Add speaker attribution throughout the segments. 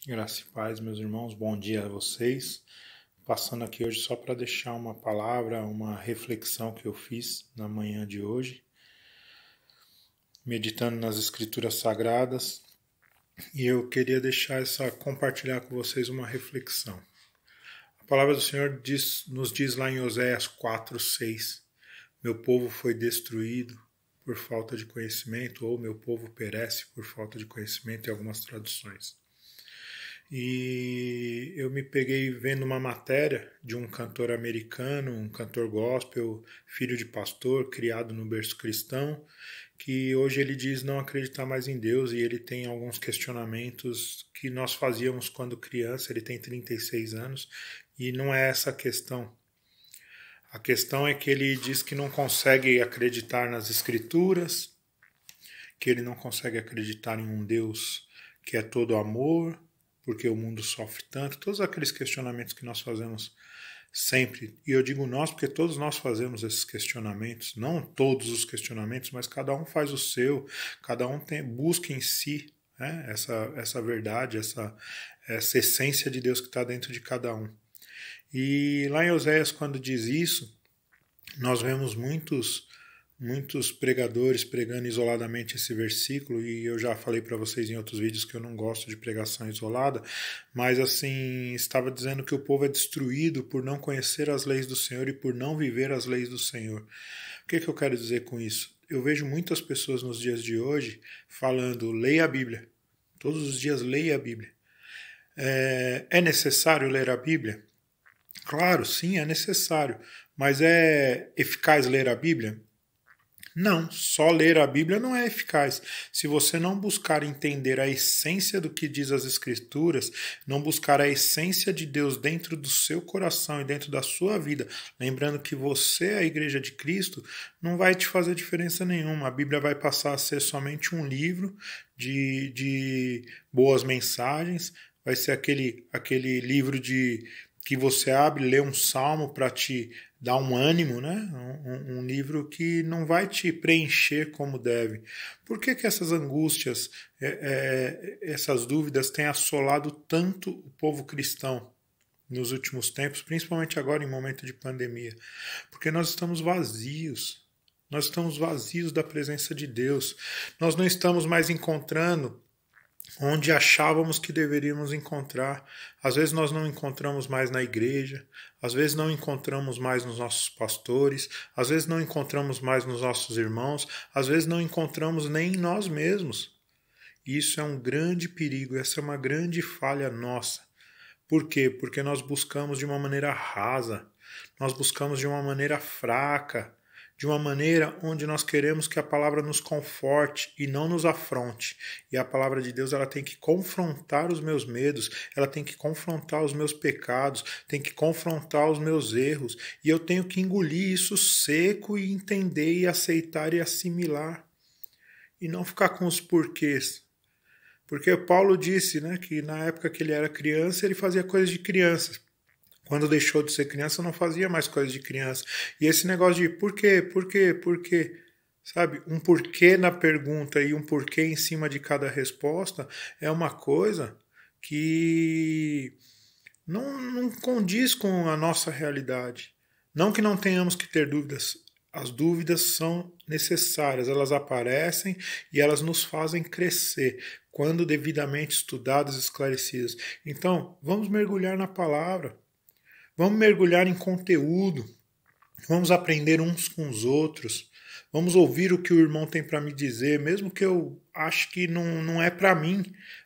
Speaker 1: Graça e paz, meus irmãos, bom dia a vocês. Passando aqui hoje só para deixar uma palavra, uma reflexão que eu fiz na manhã de hoje, meditando nas Escrituras Sagradas, e eu queria compartilhar com vocês uma reflexão. A palavra do Senhor nos diz lá em Oséias 4:6, meu povo foi destruído por falta de conhecimento, ou meu povo perece por falta de conhecimento em algumas traduções. E eu me peguei vendo uma matéria de um cantor americano, um cantor gospel, filho de pastor, criado no berço cristão, que hoje ele diz não acreditar mais em Deus e ele tem alguns questionamentos que nós fazíamos quando criança. Ele tem 36 anos e não é essa a questão. A questão é que ele diz que não consegue acreditar nas Escrituras, que ele não consegue acreditar em um Deus que é todo amor, porque o mundo sofre tanto, todos aqueles questionamentos que nós fazemos sempre, e eu digo nós porque todos nós fazemos esses questionamentos, não todos os questionamentos, mas cada um faz o seu, cada um busca em si, né, essa verdade, essa essência de Deus que está dentro de cada um. E lá em Oséias, quando diz isso, nós vemos muitos pregadores pregando isoladamente esse versículo, e eu já falei para vocês em outros vídeos que eu não gosto de pregação isolada, mas assim, estava dizendo que o povo é destruído por não conhecer as leis do Senhor e por não viver as leis do Senhor. O que eu quero dizer com isso? Eu vejo muitas pessoas nos dias de hoje falando, leia a Bíblia. Todos os dias leia a Bíblia. É necessário ler a Bíblia? Claro, sim, é necessário. Mas é eficaz ler a Bíblia? Não, só ler a Bíblia não é eficaz. Se você não buscar entender a essência do que diz as Escrituras, não buscar a essência de Deus dentro do seu coração e dentro da sua vida, lembrando que você é a Igreja de Cristo, não vai te fazer diferença nenhuma. A Bíblia vai passar a ser somente um livro de boas mensagens, vai ser aquele livro que você abre, lê um salmo para te dar um ânimo, né? Um livro que não vai te preencher como deve. Por que essas angústias, essas dúvidas têm assolado tanto o povo cristão nos últimos tempos, principalmente agora em momento de pandemia? Porque nós estamos vazios. Nós estamos vazios da presença de Deus. Nós não estamos mais encontrando onde achávamos que deveríamos encontrar. Às vezes nós não encontramos mais na igreja, às vezes não encontramos mais nos nossos pastores, às vezes não encontramos mais nos nossos irmãos, às vezes não encontramos nem em nós mesmos. E isso é um grande perigo, essa é uma grande falha nossa. Por quê? Porque nós buscamos de uma maneira rasa, nós buscamos de uma maneira fraca, de uma maneira onde nós queremos que a palavra nos conforte e não nos afronte. E a palavra de Deus, ela tem que confrontar os meus medos, ela tem que confrontar os meus pecados, tem que confrontar os meus erros, e eu tenho que engolir isso seco e entender e aceitar e assimilar. E não ficar com os porquês. Porque Paulo disse, né, que na época que ele era criança, ele fazia coisas de criança. Quando deixou de ser criança, não fazia mais coisas de criança. E esse negócio de por quê, por quê, por quê, sabe? Um porquê na pergunta e um porquê em cima de cada resposta é uma coisa que não condiz com a nossa realidade. Não que não tenhamos que ter dúvidas. As dúvidas são necessárias, elas aparecem e elas nos fazem crescer quando devidamente estudadas e esclarecidas. Então, vamos mergulhar na palavra. Vamos mergulhar em conteúdo, vamos aprender uns com os outros, vamos ouvir o que o irmão tem para me dizer, mesmo que eu ache que não é para mim.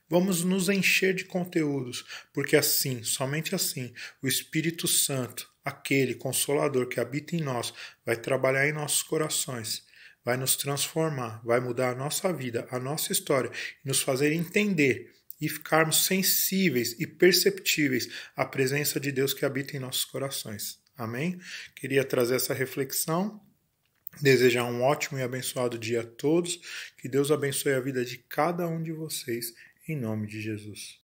Speaker 1: Vamos nos encher de conteúdos, porque assim, somente assim, o Espírito Santo, aquele Consolador que habita em nós, vai trabalhar em nossos corações, vai nos transformar, vai mudar a nossa vida, a nossa história, e nos fazer entender e ficarmos sensíveis e perceptíveis à presença de Deus que habita em nossos corações. Amém? Queria trazer essa reflexão, desejar um ótimo e abençoado dia a todos, que Deus abençoe a vida de cada um de vocês, em nome de Jesus.